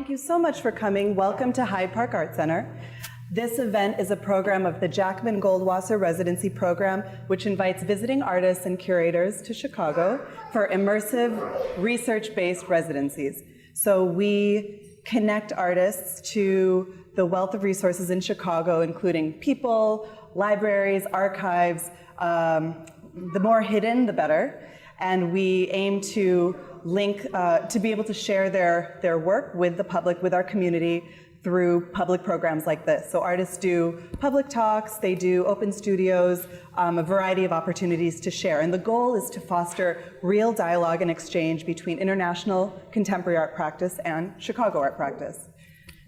Thank you so much for coming. Welcome to Hyde Park Art Center. This event is a program of the Jackman Goldwasser Residency Program, which invites visiting artists and curators to Chicago for immersive, research-based residencies. So we connect artists to the wealth of resources in Chicago, including people, libraries, archives. The more hidden, the better. And we aim to link, to be able to share their work with the public, with our community, through public programs like this. So artists do public talks, they do open studios, a variety of opportunities to share. And the goal is to foster real dialogue and exchange between international contemporary art practice and Chicago art practice.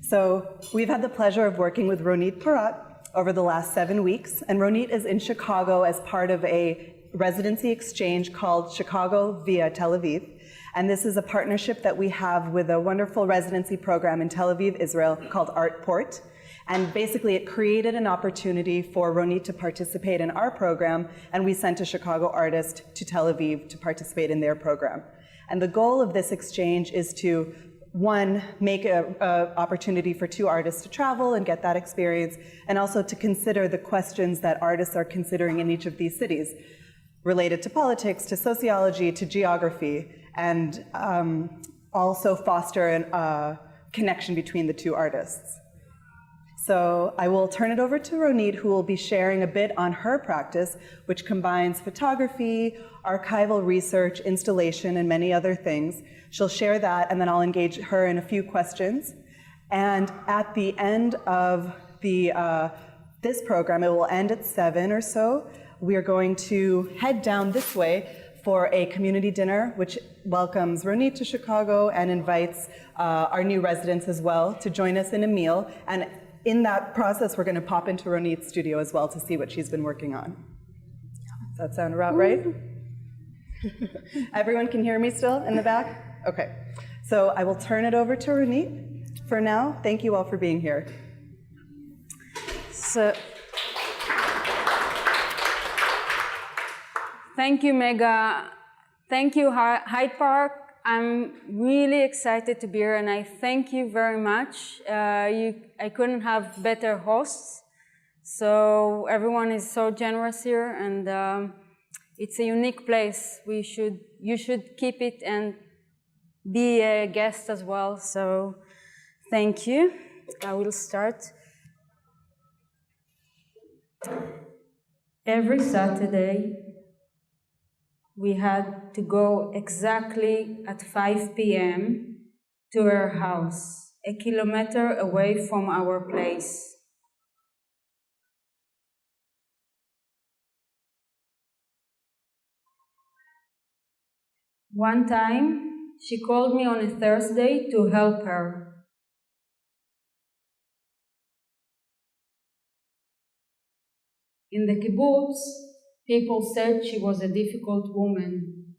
So we've had the pleasure of working with Ronit Porat over the last 7 weeks. And Ronit is in Chicago as part of a residency exchange called Chicago via Tel Aviv. And this is a partnership that we have with a wonderful residency program in Tel Aviv, Israel, called Art Port. And basically it created an opportunity for Ronit to participate in our program, and we sent a Chicago artist to Tel Aviv to participate in their program. And the goal of this exchange is to, one, make an opportunity for two artists to travel and get that experience, and also to consider the questions that artists are considering in each of these cities, related to politics, to sociology, to geography, and also foster a connection between the two artists. So I will turn it over to Ronit, who will be sharing a bit on her practice, which combines photography, archival research, installation, and many other things. She'll share that, and then I'll engage her in a few questions. And at the end of this program, it will end at 7 or so. We are going to head down this way for a community dinner, which welcomes Ronit to Chicago and invites our new residents as well to join us in a meal. And in that process, we're going to pop into Ronit's studio as well to see what she's been working on. Does that sound about right? Everyone can hear me still in the back? Okay. So I will turn it over to Ronit for now. Thank you all for being here. Thank you, Mega. Thank you, Hyde Park. I'm really excited to be here, and I thank you very much. I couldn't have better hosts. So everyone is so generous here, and it's a unique place. You should keep it and be a guest as well. So thank you. I will start. Every Saturday, we had to go exactly at 5 p.m. to her house, a kilometer away from our place. One time, she called me on a Thursday to help her. In the kibbutz, people said she was a difficult woman.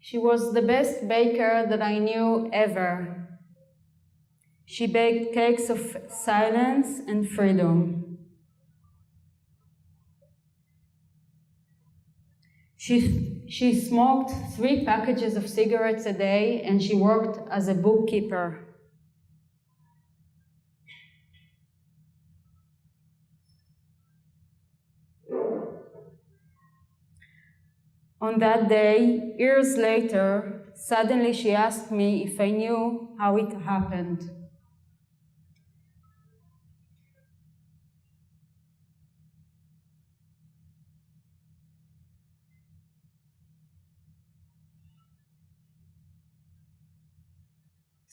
She was the best baker that I knew ever. She baked cakes of silence and freedom. She smoked 3 packages of cigarettes a day, and she worked as a bookkeeper. On that day, years later, suddenly she asked me if I knew how it happened.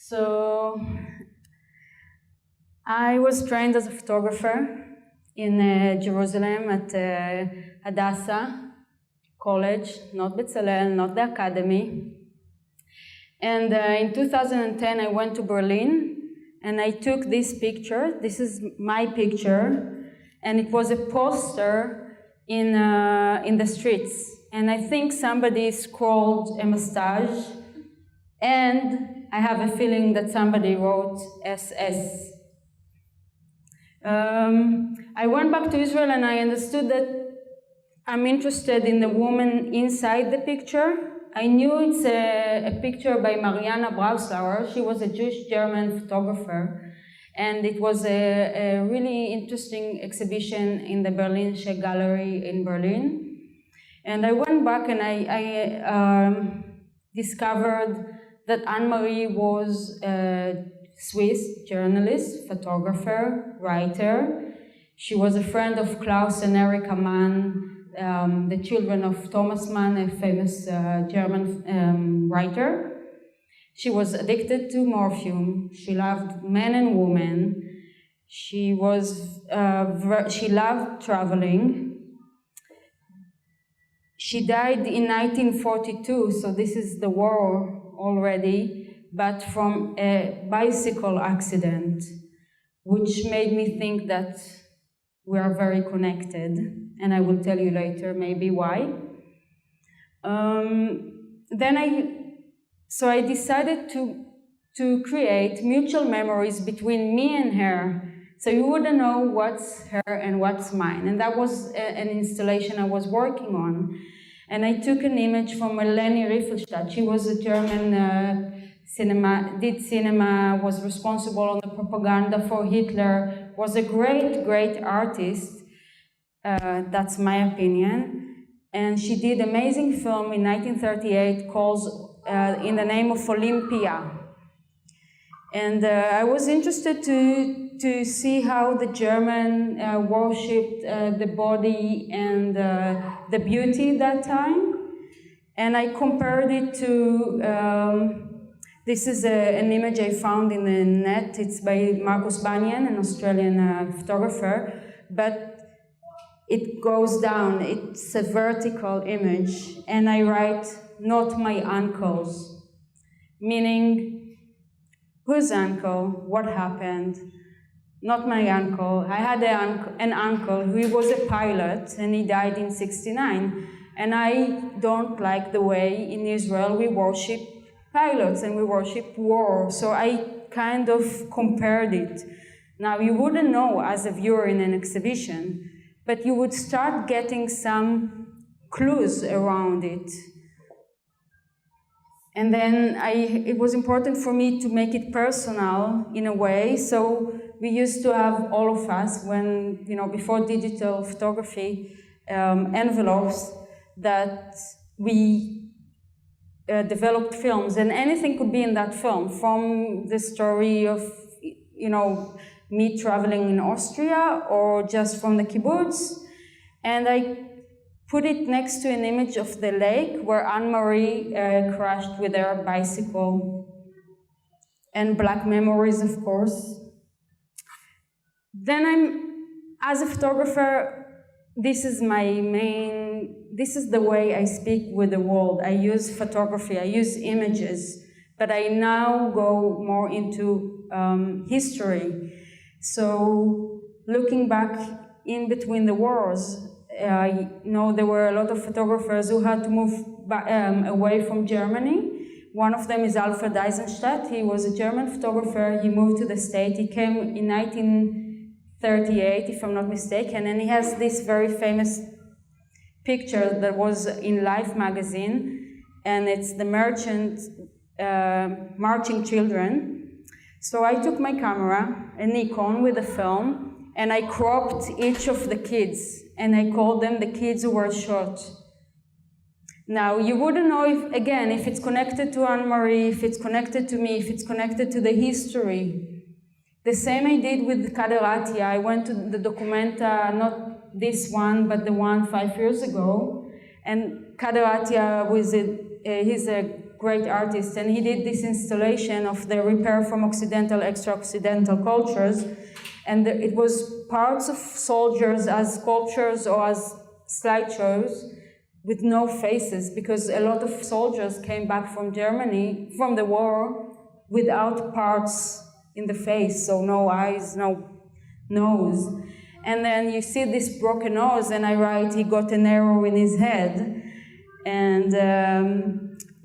So I was trained as a photographer in Jerusalem at Hadassah College, not Bezalel, not the academy. And in 2010, I went to Berlin, and I took this picture. This is my picture, and it was a poster in the streets. And I think somebody scrawled a mustache, and I have a feeling that somebody wrote SS. I went back to Israel and I understood that I'm interested in the woman inside the picture. I knew it's a picture by Mariana Brauslauer. She was a Jewish-German photographer, and it was a really interesting exhibition in the Berlinische Gallery in Berlin. And I went back and I discovered that Anne-Marie was a Swiss journalist, photographer, writer. She was a friend of Klaus and Erika Mann, the children of Thomas Mann, a famous German writer. She was addicted to morphine. She loved men and women. She loved traveling. She died in 1942, so this is the war already, but from a bicycle accident, which made me think that we are very connected. And I will tell you later maybe why. So I decided to create mutual memories between me and her, so you wouldn't know what's her and what's mine. And that was an installation I was working on. And I took an image from Leni Riefenstadt. She was a German did cinema, was responsible on the propaganda for Hitler, was a great, great artist. That's my opinion. And she did an amazing film in 1938 called In the Name of Olympia. And I was interested to see how the German worshipped the body and the beauty that time. And I compared it to, this is an image I found in the net. It's by Marcus Banyan, an Australian photographer. But it goes down, it's a vertical image, and I write, not my uncles, meaning, whose uncle, what happened? Not my uncle. I had an uncle who was a pilot, and he died in '69, and I don't like the way in Israel we worship pilots and we worship war, so I kind of compared it. Now, you wouldn't know as a viewer in an exhibition, but you would start getting some clues around it. And then it was important for me to make it personal in a way, so we used to have all of us, when, before digital photography, envelopes that we developed films, and anything could be in that film, from the story of, me traveling in Austria, or just from the kibbutz. And I put it next to an image of the lake where Anne-Marie crashed with her bicycle. And black memories, of course. Then as a photographer, this is the way I speak with the world. I use photography, I use images, but I now go more into history. So looking back in between the wars, I know there were a lot of photographers who had to move back, away from Germany. One of them is Alfred Eisenstaedt. He was a German photographer. He moved to the States. He came in 1938, if I'm not mistaken, and he has this very famous picture that was in Life magazine, and it's the merchant marching children. So I took my camera, a Nikon with a film, and I cropped each of the kids, and I called them the kids who were shot. Now, you wouldn't know if it's connected to Anne-Marie, if it's connected to me, if it's connected to the history. The same I did with Kader Attia. I went to the Documenta, not this one, but the one 5 years ago. And Kader Attia he's a great artist, and he did this installation of the repair from Occidental, extra-Occidental cultures. And it was parts of soldiers as sculptures or as slideshows with no faces, because a lot of soldiers came back from Germany, from the war, without parts in the face, so no eyes, no nose. And then you see this broken nose, and I write, he got an arrow in his head. And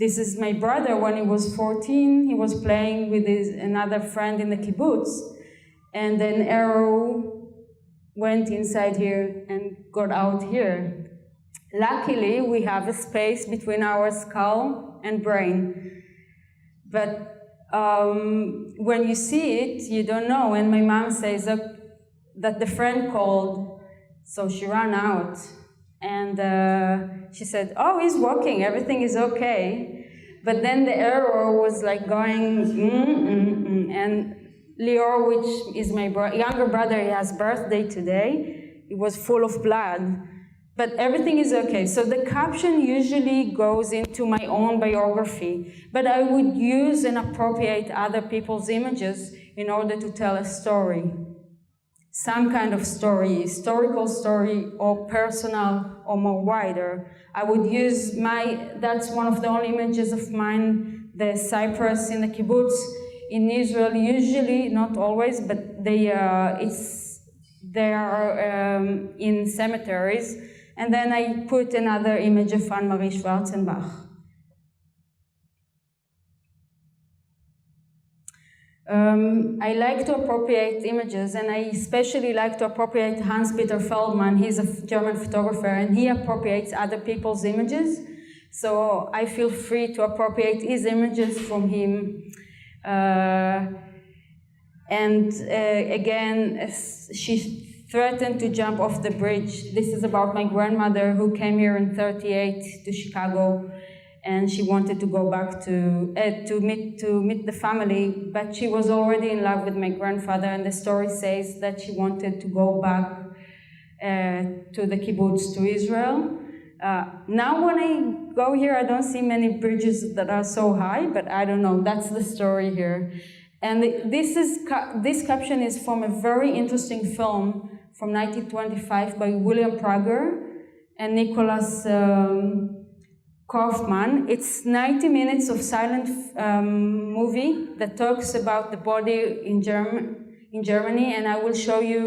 This is my brother. When he was 14, he was playing with another friend in the kibbutz, and an arrow went inside here and got out here. Luckily, we have a space between our skull and brain. But when you see it, you don't know. And my mom says that the friend called, so she ran out. And she said, oh, he's walking, everything is okay. But then the arrow was like going, and Lior, which is my younger brother, he has birthday today, it was full of blood. But everything is okay. So the caption usually goes into my own biography, but I would use and appropriate other people's images in order to tell a story. Some kind of story, historical story, or personal, or more wider. I would use that's one of the only images of mine, the cypress in the kibbutz in Israel, usually, not always, but they are in cemeteries. And then I put another image of Anne-Marie Schwarzenbach. I like to appropriate images, and I especially like to appropriate Hans-Peter Feldman. He's a German photographer, and he appropriates other people's images. So I feel free to appropriate his images from him. Again, she threatened to jump off the bridge. This is about my grandmother who came here in '38 to Chicago, and she wanted to go back to meet the family, but she was already in love with my grandfather, and the story says that she wanted to go back to the kibbutz, to Israel. Now when I go here, I don't see many bridges that are so high, but I don't know, that's the story here. And this caption is from a very interesting film from 1925 by William Prager and Nicholas Kaufman. It's 90 minutes of silent movie that talks about the body in Germany, and I will show you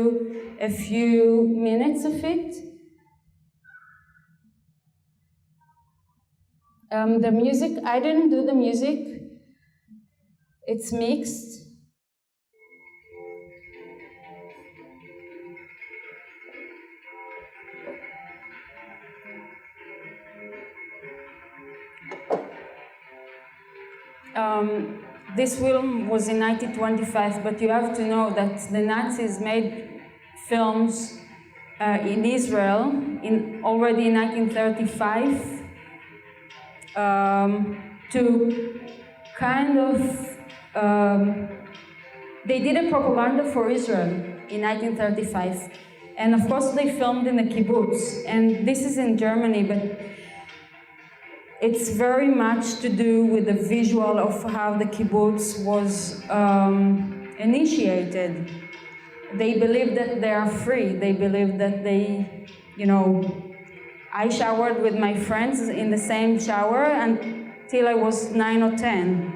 a few minutes of it. The music, I didn't do the music. It's mixed. This film was in 1925, but you have to know that the Nazis made films in Israel already in 1935 to kind of they did a propaganda for Israel in 1935, and of course they filmed in the kibbutz, and this is in Germany, but it's very much to do with the visual of how the kibbutz was initiated. They believe that they are free. They believe that they, I showered with my friends in the same shower until I was 9 or 10.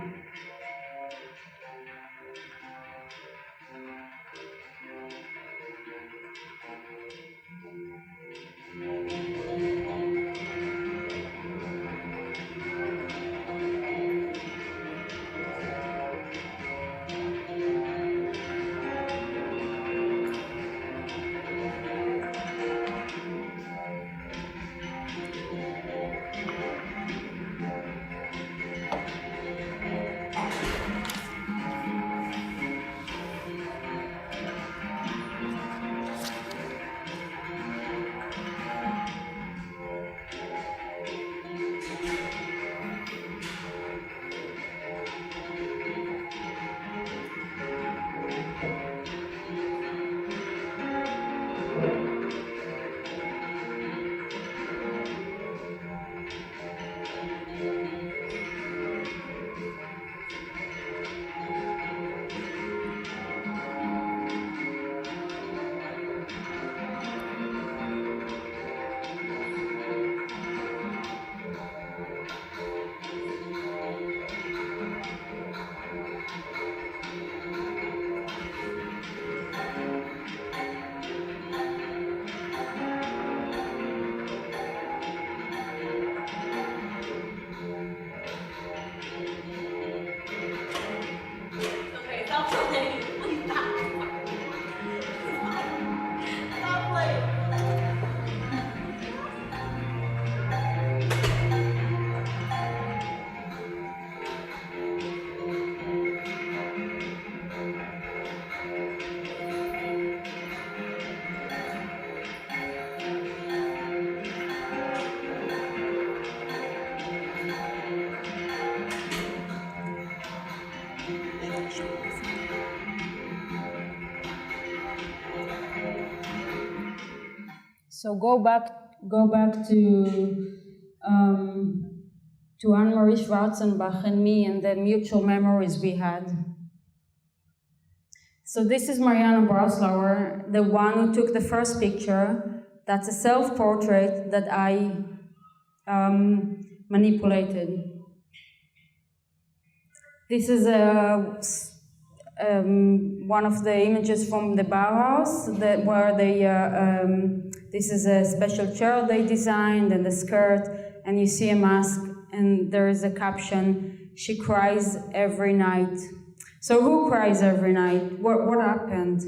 So go back to Anne-Marie Schwarzenbach and me and the mutual memories we had. So this is Mariana Braslauer, the one who took the first picture. That's a self-portrait that I manipulated. This is one of the images from the Bauhaus, where they, this is a special chair they designed and the skirt, and you see a mask, and there is a caption, "She cries every night." So who cries every night? What happened?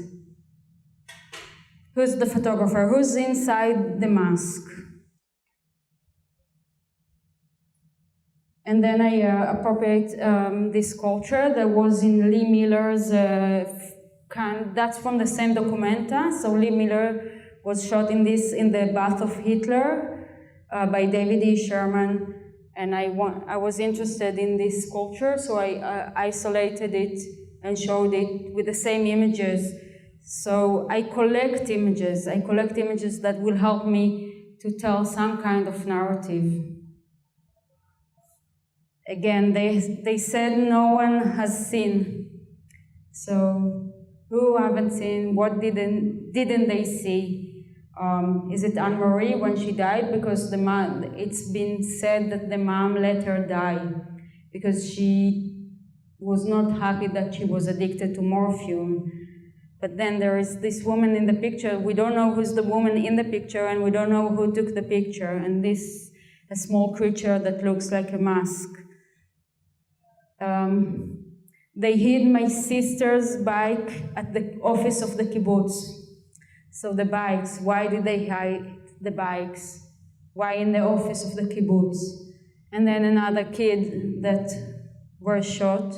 Who's the photographer? Who's inside the mask? And then I appropriate this sculpture that was in Lee Miller's, that's from the same documenta. So Lee Miller was shot in the bath of Hitler by David E. Sherman. And I was interested in this sculpture, so I isolated it and showed it with the same images. So I collect images that will help me to tell some kind of narrative. Again, they said no one has seen. So who haven't seen? What didn't they see? Is it Anne-Marie when she died? Because it's been said that the mom let her die because she was not happy that she was addicted to morphine. But then there is this woman in the picture. We don't know who's the woman in the picture, and we don't know who took the picture. And this, a small creature that looks like a mask. They hid my sister's bike at the office of the kibbutz. So the bikes, why did they hide the bikes? Why in the office of the kibbutz? And then another kid that was shot.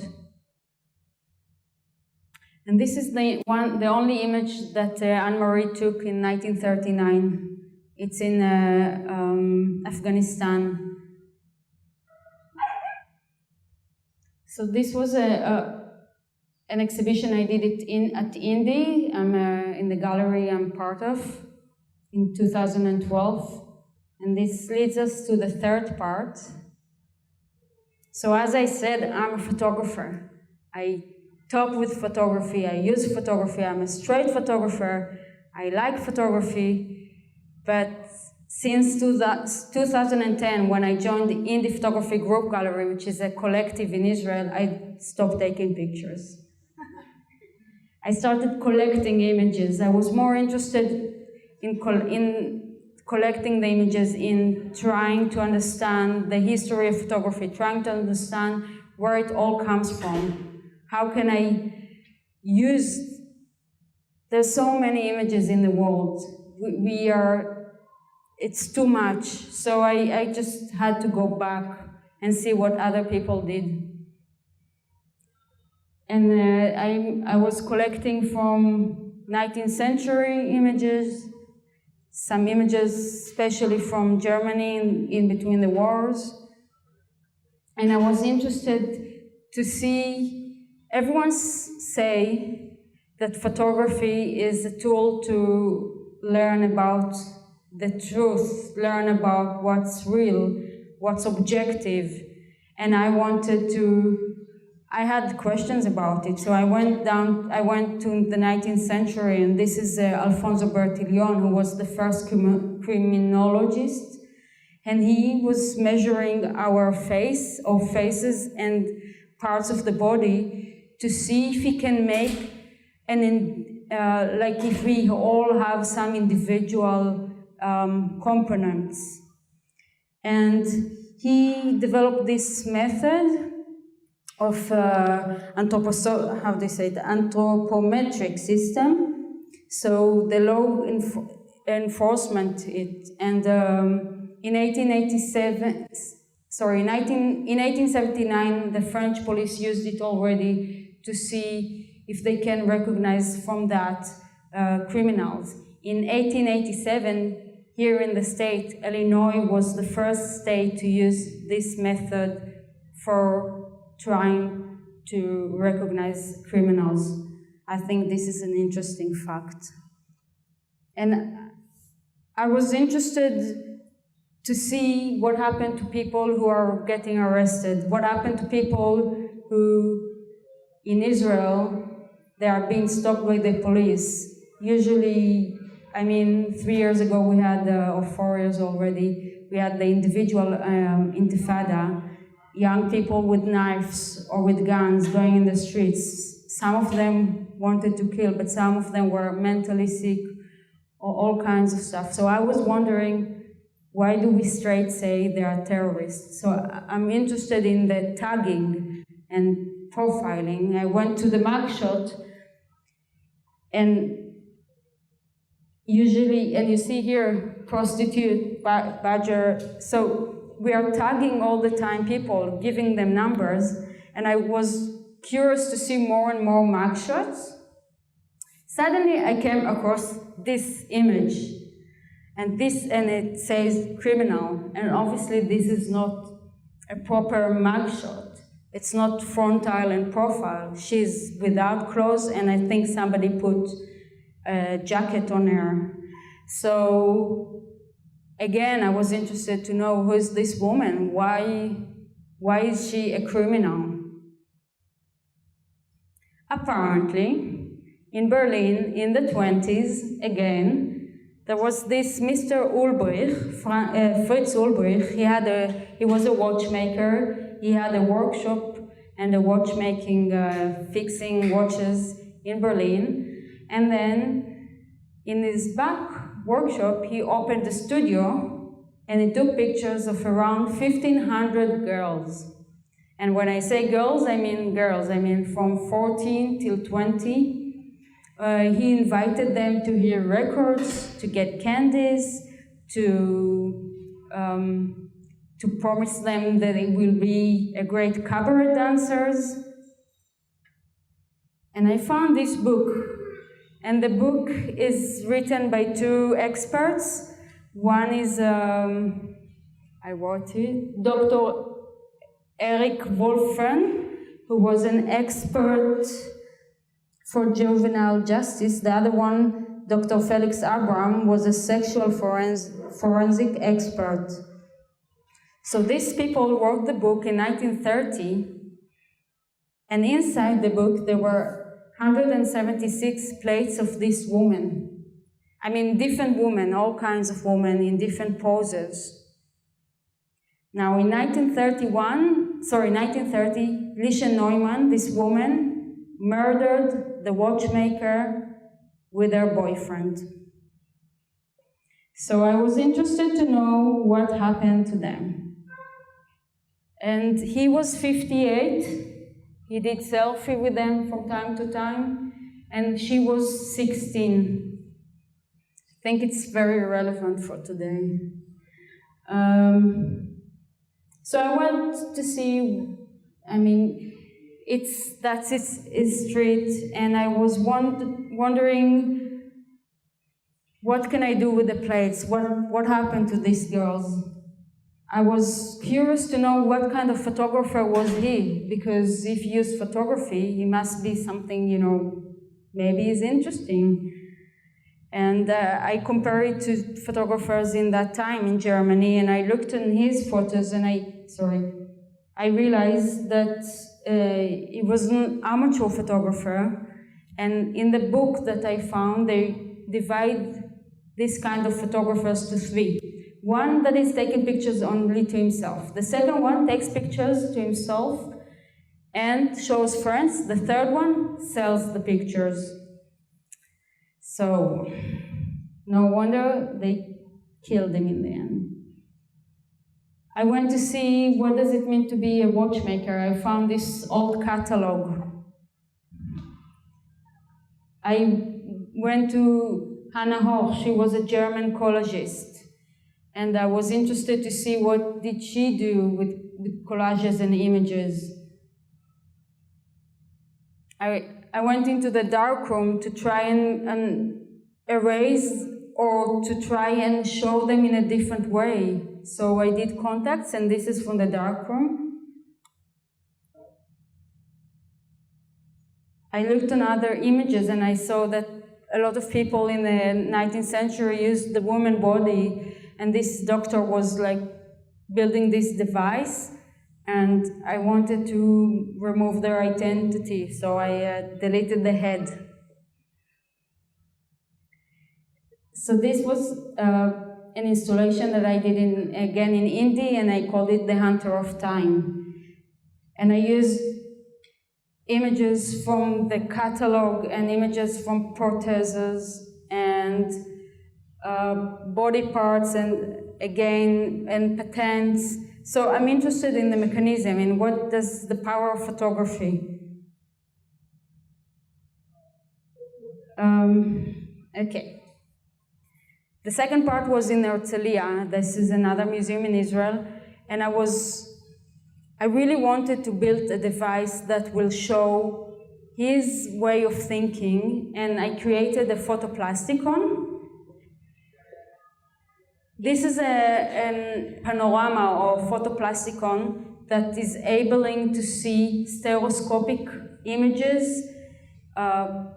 And this is the only image that Anne-Marie took in 1939. It's in Afghanistan. So this was an exhibition I did it at Indy. I'm in the gallery I'm part of in 2012. And this leads us to the third part. So as I said, I'm a photographer. I talk with photography, I use photography, I'm a straight photographer, I like photography, but since 2010, when I joined the Indie Photography Group Gallery, which is a collective in Israel, I stopped taking pictures. I started collecting images. I was more interested in collecting the images, in trying to understand the history of photography, trying to understand where it all comes from. How can I use, there's so many images in the world. It's too much. So I just had to go back and see what other people did. And I was collecting from 19th century images, some images especially from Germany in between the wars. And I was interested to see, everyone say that photography is a tool to learn about the truth, learn about what's real, what's objective. And I had questions about it, so I went to the 19th century, and this is Alfonso Bertillon, who was the first criminologist, and he was measuring our faces and parts of the body to see if he can make like if we all have some individual components. And he developed this method of anthropometric system. So the law enforcement it, and in 1879, the French police used it already to see if they can recognize from that criminals. In 1887, here in the state, Illinois was the first state to use this method for trying to recognize criminals. I think this is an interesting fact. And I was interested to see what happened to people who are getting arrested, what happened to people who, in Israel, they are being stopped by the police. Usually, I mean, 3 years ago we had, or 4 years already, we had the individual intifada, young people with knives or with guns going in the streets. Some of them wanted to kill, but some of them were mentally sick, or all kinds of stuff. So I was wondering, why do we straight say they are terrorists? So I'm interested in the tagging and profiling. I went to the mugshot, and usually, and you see here, prostitute, badger, so we are tagging all the time people, giving them numbers, and I was curious to see more and more mugshots. Suddenly I came across this image, and it says criminal, and obviously this is not a proper mugshot. It's not frontal and profile. She's without clothes, and I think somebody put a jacket on her. So again, I was interested to know, who is this woman? Why is she a criminal? Apparently, in Berlin, in the 20s, again, there was this Mr. Ulbricht, Fritz Ulbricht. He was a watchmaker. He had a workshop and a watchmaking, fixing watches in Berlin. And then in his back workshop, he opened a studio, and he took pictures of around 1,500 girls. And when I say girls, I mean girls. I mean from 14 till 20. He invited them to hear records, to get candies, to promise them that they will be a great cabaret dancers. And I found this book, and the book is written by two experts. One is, I wrote it, Dr. Eric Wolfen, who was an expert for juvenile justice. The other one, Dr. Felix Abraham, was a sexual forensic expert. So these people wrote the book in 1930, and inside the book there were 176 plates of this woman. I mean, different women, all kinds of women in different poses. Now in 1930, Lisha Neumann, this woman, murdered the watchmaker with her boyfriend. So I was interested to know what happened to them. And he was 58. He did selfie with them from time to time, and she was 16. I think it's very relevant for today. So I went to see, I mean, that's his street, and I was wondering, what can I do with the plates? What happened to these girls? I was curious to know what kind of photographer was he, because if he used photography, he must be something, you know, maybe is interesting. And I compared it to photographers in that time in Germany, and I looked at his photos, and I realized that he was an amateur photographer. And in the book that I found, they divide this kind of photographers to three. One that is taking pictures only to himself. The second one takes pictures to himself and shows friends. The third one sells the pictures. So, no wonder they killed him in the end. I went to see what does it mean to be a watchmaker. I found this old catalog. I went to Hannah Hoch. She was a German collagist. And I was interested to see what did she do with collages and images. I went into the darkroom to try and erase or to try and show them in a different way. So I did contacts, and this is from the darkroom. I looked on other images, and I saw that a lot of people in the 19th century used the woman body, and this doctor was like building this device, and I wanted to remove their identity, so I deleted the head. So this was an installation that I did again in India, and I called it The Hunter of Time. And I used images from the catalog and images from protheses and body parts and patents. So I'm interested in the mechanism and what does the power of photography. Okay. The second part was in Herzliya. This is another museum in Israel, and I really wanted to build a device that will show his way of thinking, and I created a photoplasticon. This is a panorama or photoplasticon that is enabling to see stereoscopic images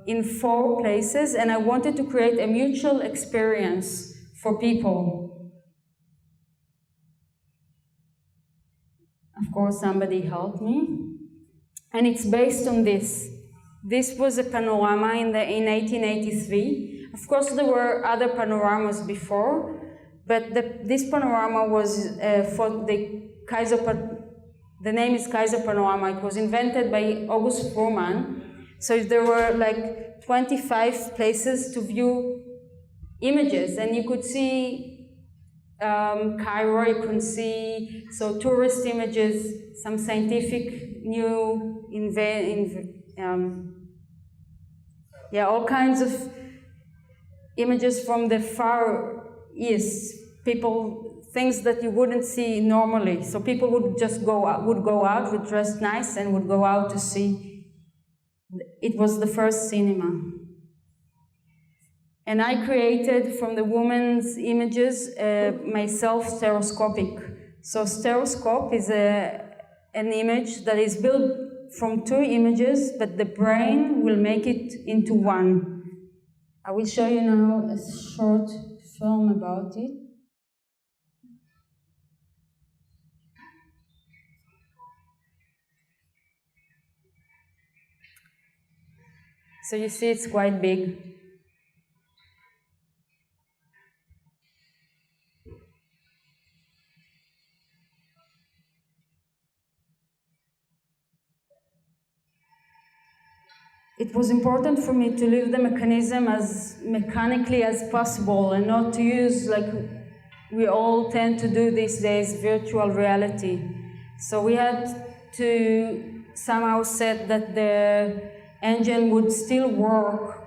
in 4 places, and I wanted to create a mutual experience for people. Of course, somebody helped me. And it's based on this. This was a panorama in 1883. Of course, there were other panoramas before, but this panorama was for the name is Kaiser Panorama. It was invented by August Fuhrmann. So there were like 25 places to view images, and you could see Cairo, you could see tourist images, some scientific new all kinds of images from the Far East. Things that you wouldn't see normally. So people would just go out, would dress nice, and would go out to see. It was the first cinema. And I created from the woman's images myself stereoscopic. So stereoscope is an image that is built from 2 images, but the brain will make it into one. I will show you now a short film about it. So you see it's quite big. It was important for me to leave the mechanism as mechanically as possible and not to use, like we all tend to do these days, virtual reality. So we had to somehow set that the engine would still work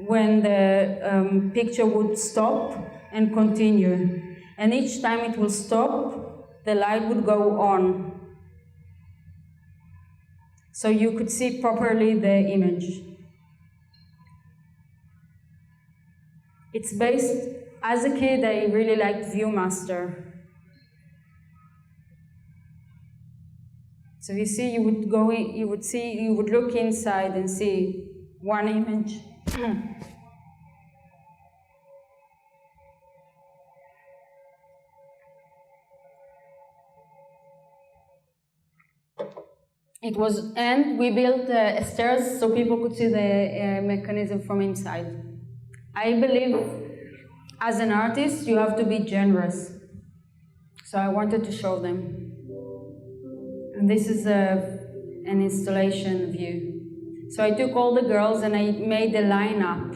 when the picture would stop and continue. And each time it will stop, the light would go on. So you could see properly the image. It's based, as a kid, I really liked ViewMaster. So you see, you would go in, you would look inside and see one image. And we built stairs so people could see the mechanism from inside. I believe, as an artist, you have to be generous. So I wanted to show them. And this is an installation view. So I took all the girls and I made a lineup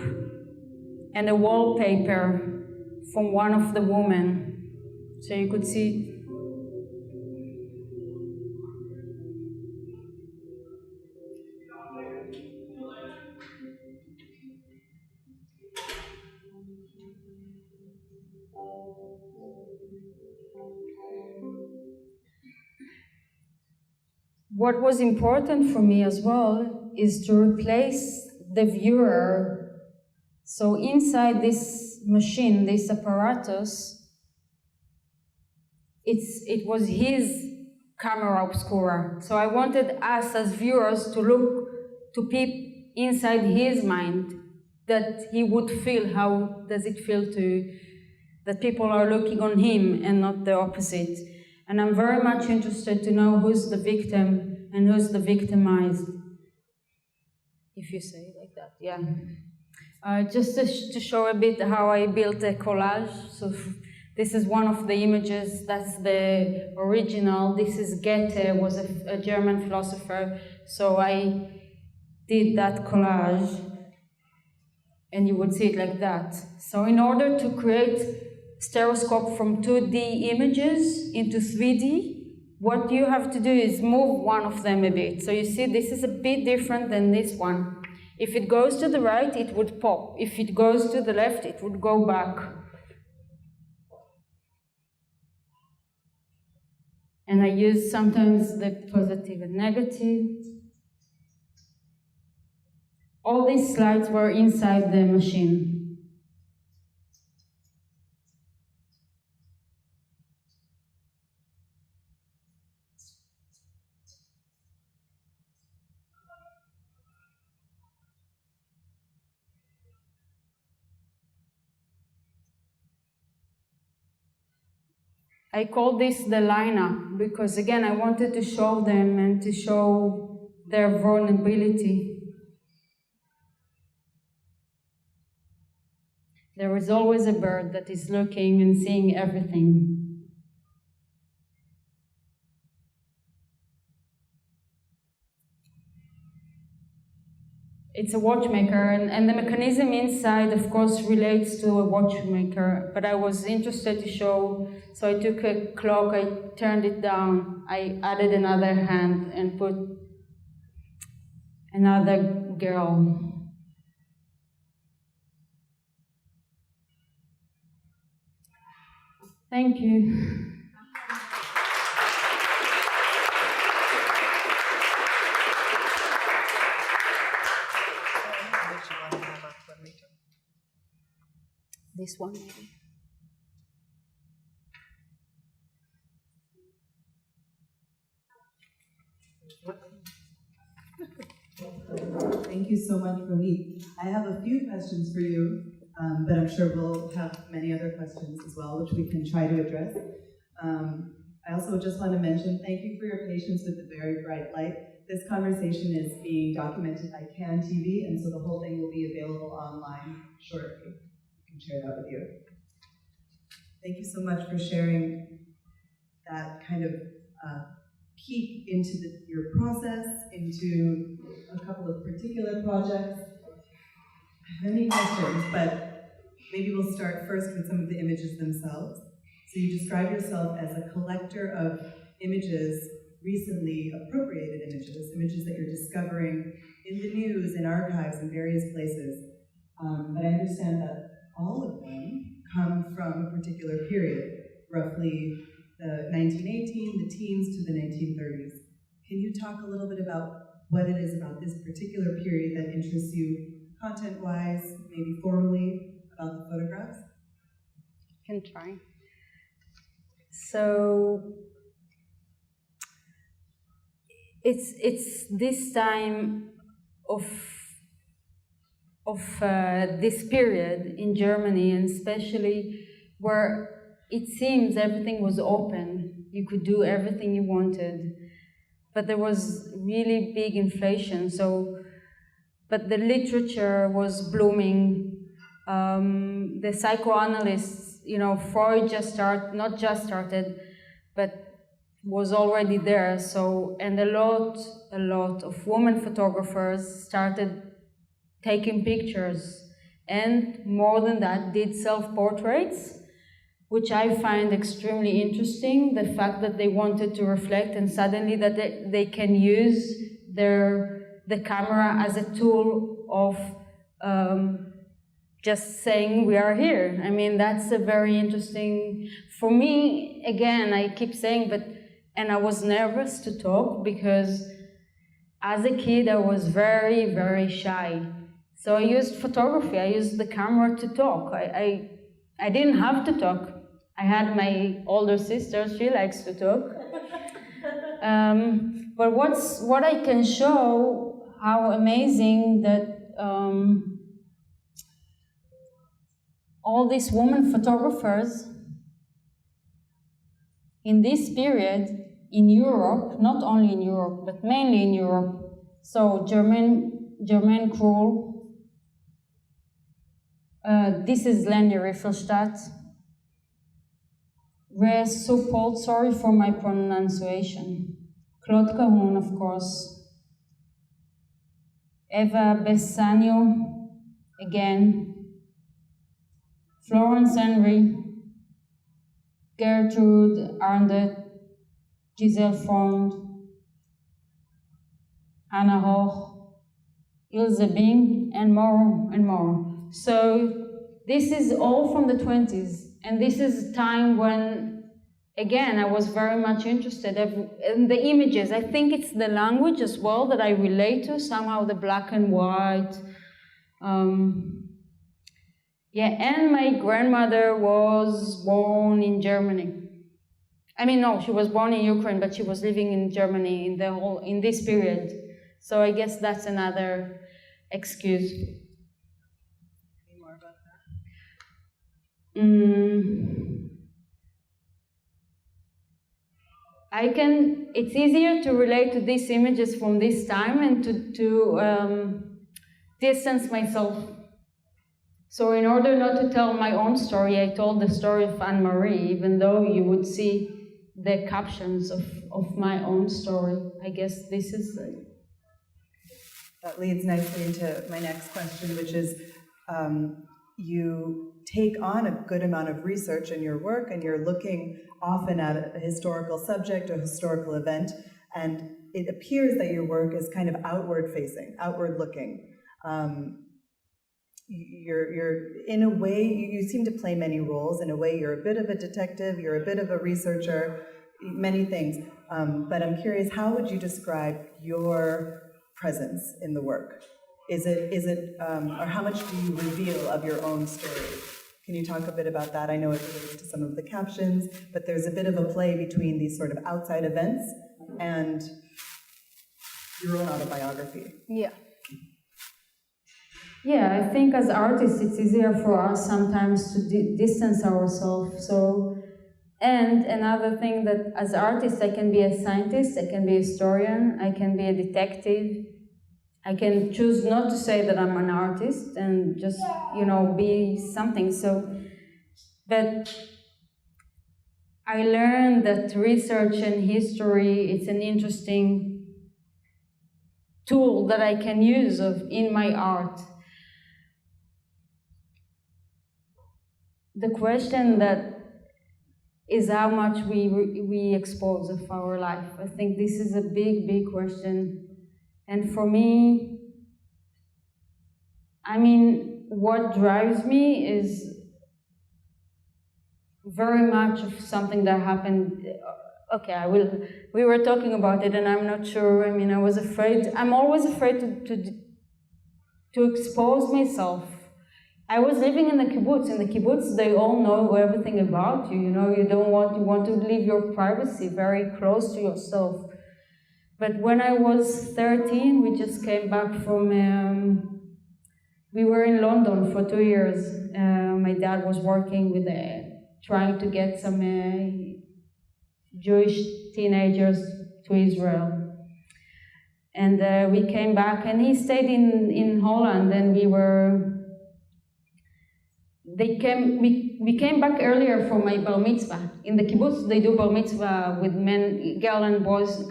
and a wallpaper from one of the women. So you could see. What was important for me as well is to replace the viewer. So inside this machine, this apparatus, it was his camera obscura. So I wanted us as viewers to peep inside his mind. that he would feel. How does it feel that people are looking on him and not the opposite? And I'm very much interested to know who's the victim and who's the victimized. If you say it like that, yeah. Just to show a bit how I built a collage. So this is one of the images. That's the original. This is Goethe, was a German philosopher. So I did that collage, and you would see it like that. So in order to create Stereoscope from 2D images into 3D, what you have to do is move one of them a bit. So you see this is a bit different than this one. If it goes to the right, it would pop. If it goes to the left, it would go back. And I use sometimes the positive and negative. All these slides were inside the machine. I call this the lineup because, again, I wanted to show them and to show their vulnerability. There is always a bird that is looking and seeing everything. It's a watchmaker, and the mechanism inside, of course, relates to a watchmaker, but I was interested to show, so I took a clock, I turned it down, I added another hand and put another girl. Thank you. This one, maybe. Thank you so much, Ronit. I have a few questions for you, but I'm sure we'll have many other questions as well, which we can try to address. I also just want to mention, thank you for your patience with the very bright light. This conversation is being documented by CAN TV, and so the whole thing will be available online shortly. I can share that with you. Thank you so much for sharing that kind of peek into your process, into a couple of particular projects. I have many questions, but maybe we'll start first with some of the images themselves. So you describe yourself as a collector of images, recently appropriated images, images that you're discovering in the news, in archives, in various places. But I understand that all of them come from a particular period, roughly the 1918, the teens to the 1930s. Can you talk a little bit about what it is about this particular period that interests you content-wise, maybe formally, about the photographs? Can try. So it's this time of this period in Germany, and especially where it seems everything was open. You could do everything you wanted, but there was really big inflation. But the literature was blooming. The psychoanalysts, Freud not just started, but was already there. So, and a lot of women photographers started taking pictures, and more than that, did self-portraits, which I find extremely interesting. The fact that they wanted to reflect, and suddenly that they can use the camera as a tool of just saying we are here. I mean, that's a very interesting, for me, again, I keep saying, and I was nervous to talk because as a kid I was very, very shy. So I used photography, I used the camera to talk. I didn't have to talk. I had my older sister, she likes to talk. But what I can show, how amazing that all these women photographers in this period in Europe, not only in Europe, but mainly in Europe. So Germaine Krull, this is Leni Riefenstadt, Res Suppold, sorry for my pronunciation, Claude Cahun, of course, Eva Bessanio, again, Florence Henry, Gertrude Arndt, Giselle Frond, Anna Hoch, Ilse Bing, and more and more. So this is all from the 20s, and this is a time when, again, I was very much interested in the images. I think it's the language as well that I relate to, somehow the black and white. Yeah, and my grandmother was born in Germany. I mean, no, she was born in Ukraine, but she was living in Germany in this period. So I guess that's another excuse. Any more about that? It's easier to relate to these images from this time and to distance myself. So in order not to tell my own story, I told the story of Anne-Marie, even though you would see the captions of my own story. I guess this is... That leads nicely into my next question, which is you take on a good amount of research in your work, and you're looking often at a historical subject or historical event, and it appears that your work is kind of outward-facing, outward-looking. You're in a way, you seem to play many roles. In a way, you're a bit of a detective, you're a bit of a researcher, many things. But I'm curious, how would you describe your presence in the work? Or how much do you reveal of your own story? Can you talk a bit about that? I know it relates to some of the captions, but there's a bit of a play between these sort of outside events and your own autobiography. Yeah. Yeah, I think as artists, it's easier for us sometimes to distance ourselves. And another thing that as artists, I can be a scientist, I can be a historian, I can be a detective. I can choose not to say that I'm an artist and just, be something. But I learned that research and history, it's an interesting tool that I can use in my art. The question that is how much we expose of our life. I think this is a big, big question. And for me, what drives me is very much of something that happened. Okay, we were talking about it, and I'm not sure. I was afraid. I'm always afraid to expose myself. I was living in the kibbutz. In the kibbutz, they all know everything about you. You want to leave your privacy very close to yourself. But when I was 13, we just came back from. We were in London for 2 years. My dad was working with trying to get some Jewish teenagers to Israel. And we came back, and he stayed in Holland, and we came back earlier for my bar mitzvah. In the kibbutz, they do bar mitzvah with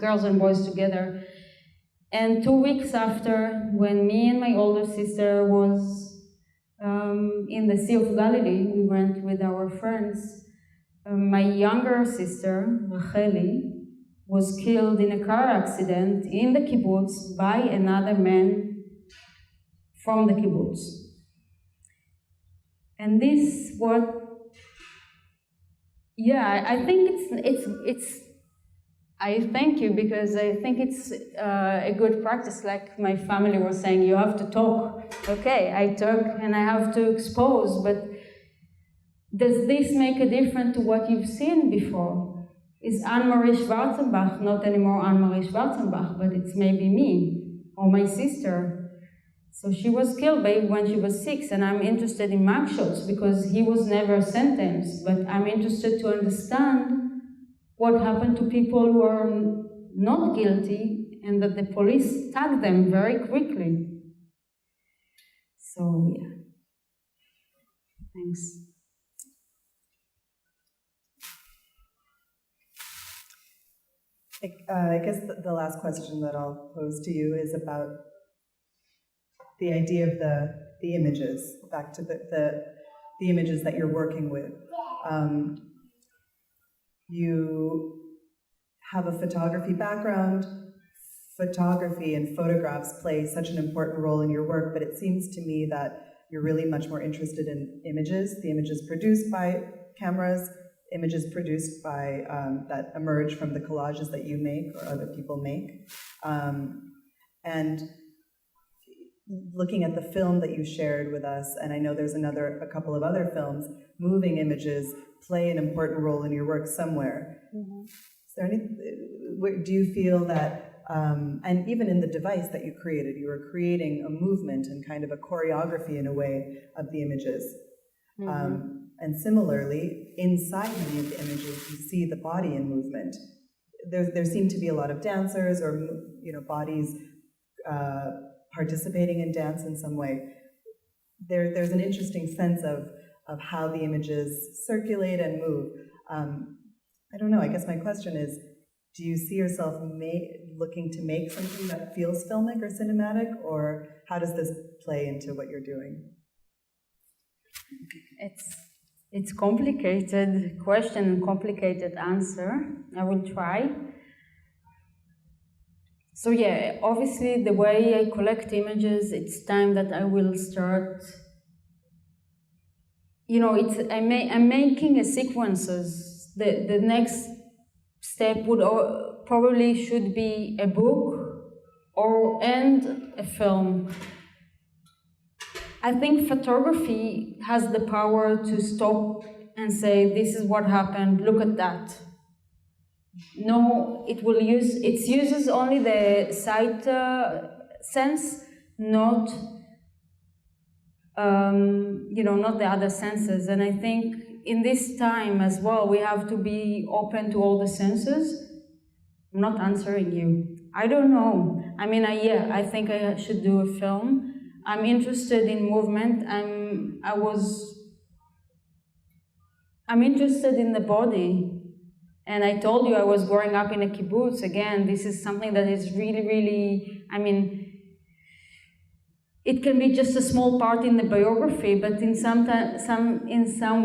girls and boys together. And 2 weeks after, when me and my older sister was in the Sea of Galilee, we went with our friends. My younger sister, Racheli, was killed in a car accident in the kibbutz by another man from the kibbutz. And this I think it's I thank you, because I think it's a good practice. Like my family was saying, you have to talk. Okay, I talk and I have to expose, but does this make a difference to what you've seen before? Is Anne-Marie Schwarzenbach not anymore Anne-Marie Schwarzenbach, but it's maybe me or my sister? So she was killed when she was 6, and I'm interested in mugshots because he was never sentenced, but I'm interested to understand what happened to people who are not guilty and that the police tagged them very quickly. So, yeah. Thanks. I guess the last question that I'll pose to you is about the idea of the images, back to the images that you're working with. You have a photography background. Photography and photographs play such an important role in your work, but it seems to me that you're really much more interested in images, the images produced by cameras, images produced by, that emerge from the collages that you make or other people make. And looking at the film that you shared with us, and I know there's a couple of other films, moving images play an important role in your work somewhere. Mm-hmm. Is there do you feel that, and even in the device that you created, you were creating a movement and kind of a choreography in a way of the images. Mm-hmm. And similarly, inside many of the images, you see the body in movement. There seem to be a lot of dancers or bodies participating in dance in some way. There's an interesting sense of how the images circulate and move. I don't know, I guess my question is, do you see yourself looking to make something that feels filmic or cinematic, or how does this play into what you're doing? It's complicated question and complicated answer. I will try. So yeah, obviously the way I collect images, it's time that I will start. I'm making a sequences. The next step would probably should be a book and a film. I think photography has the power to stop and say, this is what happened, look at that. No, it uses only the sight sense, not not the other senses. And I think in this time as well, we have to be open to all the senses. I'm not answering you. I don't know. I mean, I think I should do a film. I'm interested in movement. I'm interested in the body. And I told you I was growing up in a kibbutz. Again, this is something that is really, really, it can be just a small part in the biography, but in some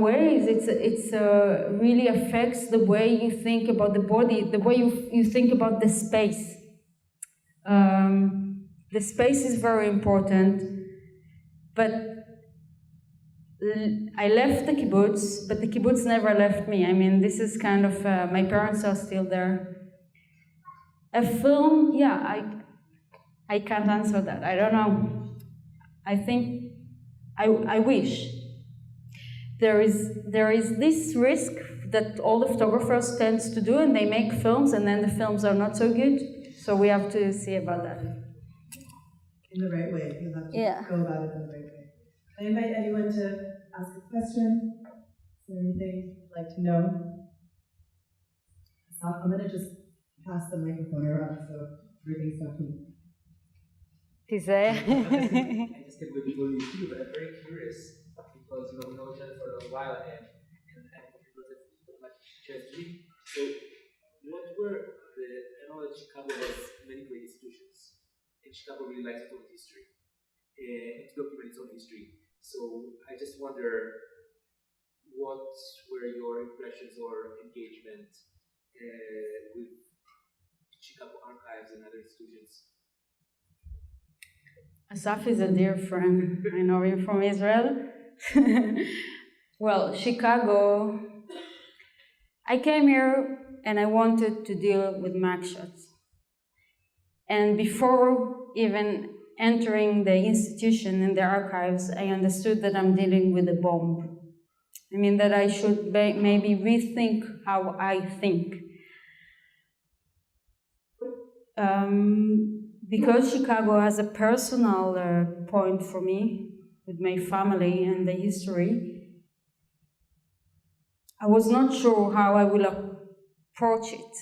ways, it's really affects the way you think about the body, the way you think about the space. The space is very important, but I left the kibbutz, but the kibbutz never left me. This is kind of, my parents are still there. A film, I can't answer that. I don't know. I think, I wish. There is this risk that all the photographers tend to do, and they make films, and then the films are not so good. So we have to see about that. In the right way. You'll have to go about it in the right way. I invite anyone to ask a question. Is there anything you'd like to know? I'm going to just pass the microphone around so everything's talking. I just can't really believe you, but I'm very curious because we know each other for a while and much history. So, what were I know that Chicago has many great institutions, and Chicago really likes its own history and to document its own history. So, I just wonder, what were your impressions or engagement with Chicago archives and other institutions? Asaf is a dear friend. I know him from Israel. Well, Chicago, I came here and I wanted to deal with mugshots. And before even entering the institution and the archives, I understood that I'm dealing with a bomb. That I should maybe rethink how I think. because Chicago has a personal point for me with my family and the history, I was not sure how I will approach it.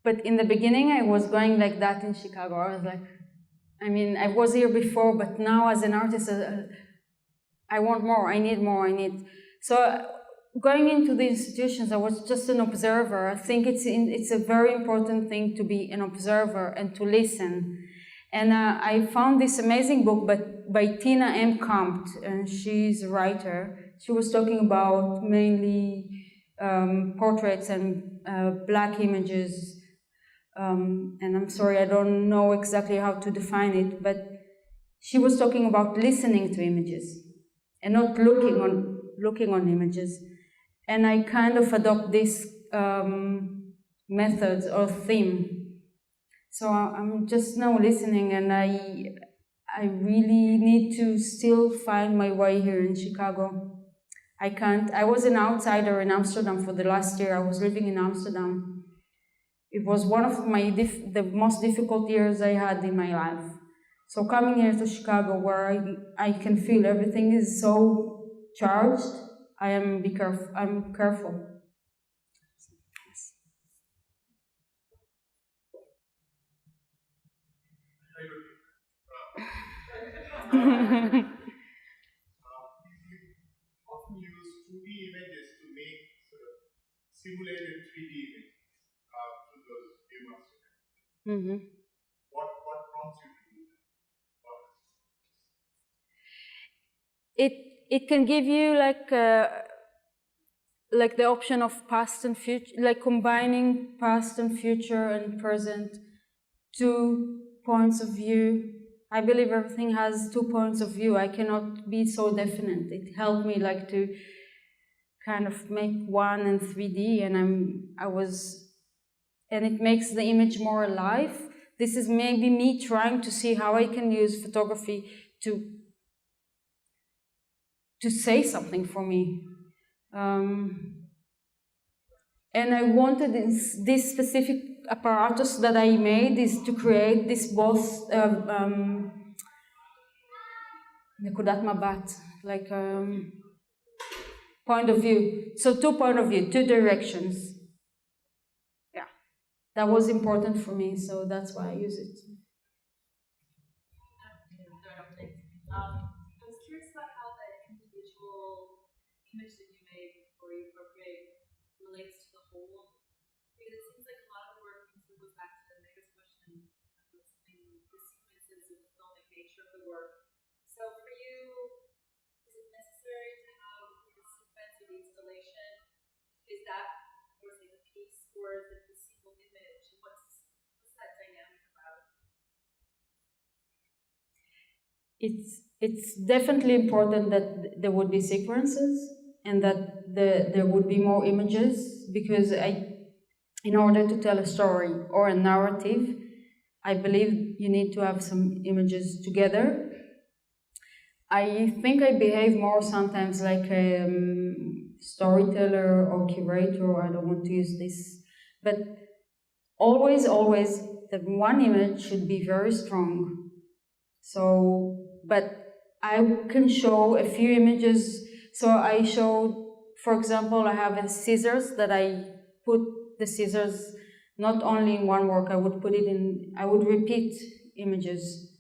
But in the beginning, I was going like that in Chicago. I was like, I mean, I was here before, but now as an artist, I want more, I need more, I need. So going into the institutions, I was just an observer. I think it's a very important thing to be an observer and to listen. And I found this amazing book by Tina M. Compt, and she's a writer. She was talking about mainly portraits and black images. And I'm sorry, I don't know exactly how to define it, but she was talking about listening to images and not looking on images. And I kind of adopt this method or theme. So I'm just now listening, and I really need to still find my way here in Chicago. I can't. I was an outsider in Amsterdam for the last year. I was living in Amsterdam. It was one of the most difficult years I had in my life. So coming here to Chicago, where I can feel everything is so charged, I'm careful. Often use 2D images to make sort of simulated 3D images to those viewers. Mm-hmm. What prompts you to do that? It can give you like the option of past and future, like combining past and future and present, 2 points of view. I believe everything has 2 points of view. I cannot be so definite. It helped me like to kind of make 1 and 3D, and and it makes the image more alive. This is maybe me trying to see how I can use photography to say something for me. And I wanted this specific apparatus that I made is to create this both nekudat mabat, like point of view. So 2 point of view, 2 directions. Yeah, that was important for me, so that's why I use it. I was curious about how the individual image that you make or you appropriate relates to the whole, because it seems like a lot of the work goes back to Mega's question about something, the sequences of the filmic nature of the work. So for you, is it necessary to have the sequence of the installation? Is that, or say, the piece, or is it the single image? What's that dynamic about? It's definitely important that there would be sequences and that there would be more images, because in order to tell a story or a narrative, I believe you need to have some images together. I think I behave more sometimes like a storyteller or curator. I don't want to use this, but always, the one image should be very strong. So, but I can show a few images. So I show, for example, I have a scissors that I put the scissors not only in one work. I would repeat images.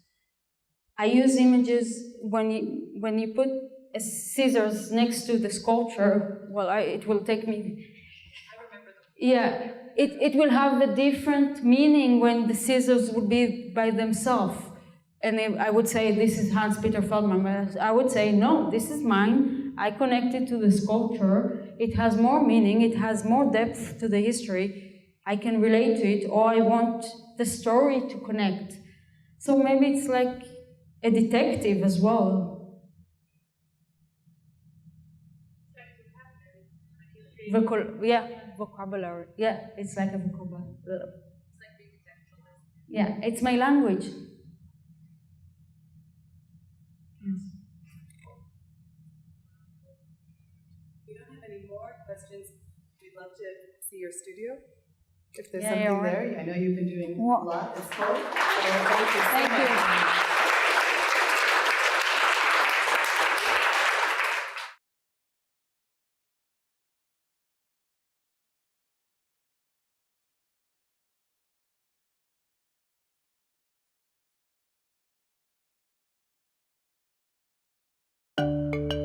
I use images when you put a scissors next to the sculpture. Well, it will take me. I remember them. Yeah, it will have a different meaning when the scissors would be by themselves. And I would say, this is Hans-Peter Feldman. I would say, no, this is mine. I connect it to the sculpture. It has more meaning. It has more depth to the history. I can relate to it, or I want the story to connect. So maybe it's like a detective as well. Vocabulary. Yeah, it's like a vocabulary. Yeah, it's my language. We don't have any more questions. We'd love to see your studio. if there's Yeah, something you're right. there. I know you've been doing Well- a lot. It's cool. So thank you so Thank much. you.